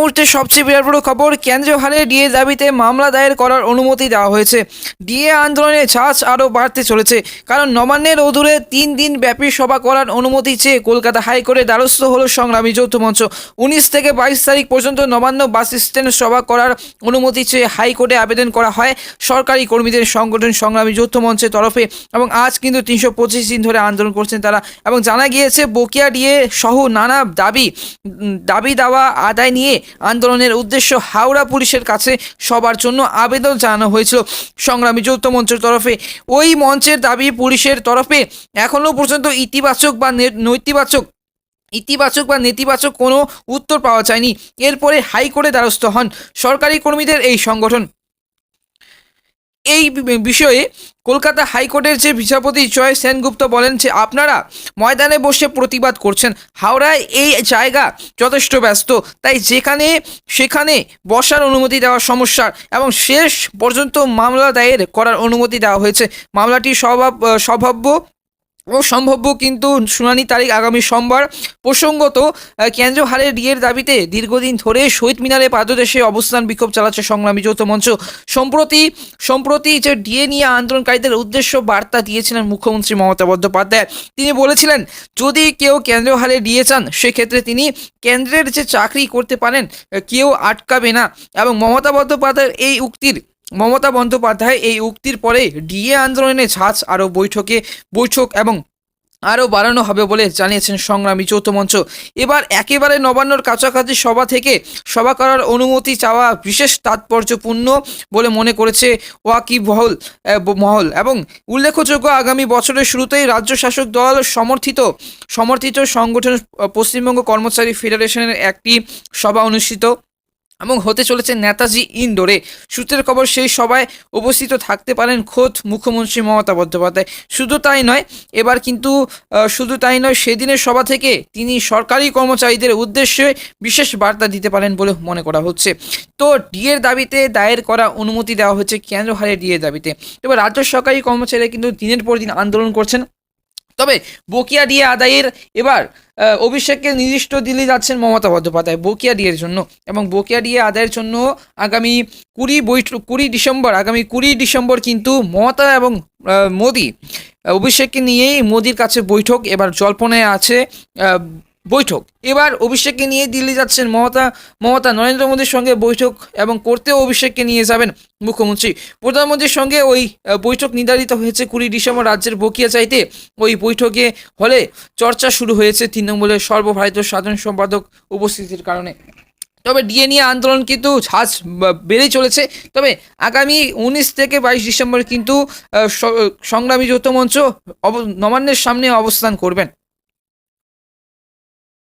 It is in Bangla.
মুহূর্তে সবচেয়ে বিরাট বড় খবর, কেন্দ্রীয় হারে ডিএ দাবিতে মামলা দায়ের করার অনুমতি দেওয়া হয়েছে। ডিএ আন্দোলনে ঝাঁজ আরও বাড়তে চলেছে, কারণ নবান্নের অদূরে 3 দিন ব্যাপী সভা করার অনুমতি চেয়ে কলকাতা হাইকোর্টে দ্বারস্থ হলো সংগ্রামী যৌথ মঞ্চ। 19 থেকে 22 তারিখ পর্যন্ত নবান্ন বাস স্ট্যান্ড সভা করার অনুমতি চেয়ে হাইকোর্টে আবেদন করা হয় সরকারি কর্মীদের সংগঠন সংগ্রামী যৌথ মঞ্চের তরফে, এবং আজ কিন্তু 325 দিন ধরে আন্দোলন করছেন তারা। এবং জানা গিয়েছে বকেয়া ডিএ সহ নানা দাবি দাওয়া আদায় নিয়ে আন্দোলনের উদ্দেশ্য হাওড়া পুলিশের কাছে সবার জন্য আবেদন জানানো হয়েছিল সংগ্রামী যৌথ মঞ্চের তরফে। ওই মঞ্চের দাবি, পুলিশের তরফে এখনও পর্যন্ত ইতিবাচক বা নেতিবাচক কোনো উত্তর পাওয়া যায়নি। এরপরে হাইকোর্টে দ্বারস্থ হন সরকারি কর্মীদের এই সংগঠন। এই বিষয়ে কলকাতা হাইকোর্টের যে বিচারপতি জয় সেনগুপ্ত বলেন যে আপনারা ময়দানে বসে প্রতিবাদ করছেন, হাওড়ায় এই জায়গা যথেষ্ট ব্যস্ত, তাই সেখানে বসার অনুমতি দেওয়া সমস্যার, এবং শেষ পর্যন্ত মামলা দায়ের করার অনুমতি দেওয়া হয়েছে। মামলাটি সম্ভাব্য কিন্তু শুনানি তারিখ আগামী সোমবার। প্রসঙ্গত, কেন্দ্রীয় হারে ডিএর দাবিতে দীর্ঘদিন ধরে শহীদ মিনারে পাদদেশে অবস্থান বিক্ষোভ চালাচ্ছে সংগ্রামী যৌথ মঞ্চ। সম্প্রতি যে ডিএ নিয়ে আন্দোলনকারীদের উদ্দেশ্য বার্তা দিয়েছিলেন মুখ্যমন্ত্রী মমতা বন্দ্যোপাধ্যায়। তিনি বলেছিলেন, যদি কেউ কেন্দ্রীয় হারে ডিএ চান সেক্ষেত্রে তিনি কেন্দ্রের যে চাকরি করতে পারেন, কেউ আটকাবে না। এবং মমতা বন্দ্যোপাধ্যায় এই উক্তির পরে ডিএ আন্দোলনে ঝাঁজ আরও বৈঠক এবং আরও বাড়ানো হবে বলে জানিয়েছেন সংগ্রামী যৌথ মঞ্চ। এবার একেবারে নবান্নর কাছাকাছি সভা করার অনুমতি চাওয়া বিশেষ তাৎপর্যপূর্ণ বলে মনে করেছে মহল। এবং উল্লেখযোগ্য, আগামী বছরের শুরুতেই রাজ্য শাসক দল সমর্থিত সংগঠন পশ্চিমবঙ্গ কর্মচারী ফেডারেশনের একটি সভা অনুষ্ঠিত এবং হতে চলেছে নেতাজি ইনডোরে। সূত্রের খবর, সেই সভায় উপস্থিত থাকতে পারেন খোদ মুখ্যমন্ত্রী মমতা বন্দ্যোপাধ্যায়। শুধু তাই নয়, সেদিনের সভা থেকে তিনি সরকারি কর্মচারীদের উদ্দেশ্যে বিশেষ বার্তা দিতে পারেন বলে মনে করা হচ্ছে। তো ডিএর দাবিতে দায়ের করা অনুমতি দেওয়া হচ্ছে কেন্দ্র হারে ডিএর দাবিতে। এবার রাজ্য সরকারি কর্মচারীরা কিন্তু দিনের পর দিন আন্দোলন করছেন। তবে বকেয়া ডিএ আদায়ের এবার অভিষেককে নির্দিষ্ট দিল্লি যাচ্ছেন মমতা বন্দ্যোপাধ্যায় বকেয়া ডিএর জন্য, এবং বকেয়া ডিএ আদায়ের জন্য আগামী 20 ডিসেম্বর কিন্তু মমতা এবং মোদি অভিষেককে নিয়েই মোদির কাছে বৈঠক। এবার জল্পনায় আছে বৈঠক। এবার অভিষেককে নিয়ে দিল্লি যাচ্ছেন মমতা নরেন্দ্র মোদীর সঙ্গে বৈঠক, এবং করতেও অভিষেককে নিয়ে যাবেন মুখ্যমন্ত্রী। প্রধানমন্ত্রীর সঙ্গে ওই বৈঠক নির্ধারিত হয়েছে 20 ডিসেম্বর। রাজ্যের বকেয়া চাইতে ওই বৈঠকে হলে চর্চা শুরু হয়েছে তৃণমূলের সর্বভারতীয় সাধারণ সম্পাদক উপস্থিতির কারণে। তবে ডিএ নিয়ে আন্দোলন কিন্তু ঝাঁজ বেড়েই চলেছে। তবে আগামী 19 থেকে 22 ডিসেম্বর কিন্তু সংগ্রামী যৌথ মঞ্চ নবান্নের সামনে অবস্থান করবেন।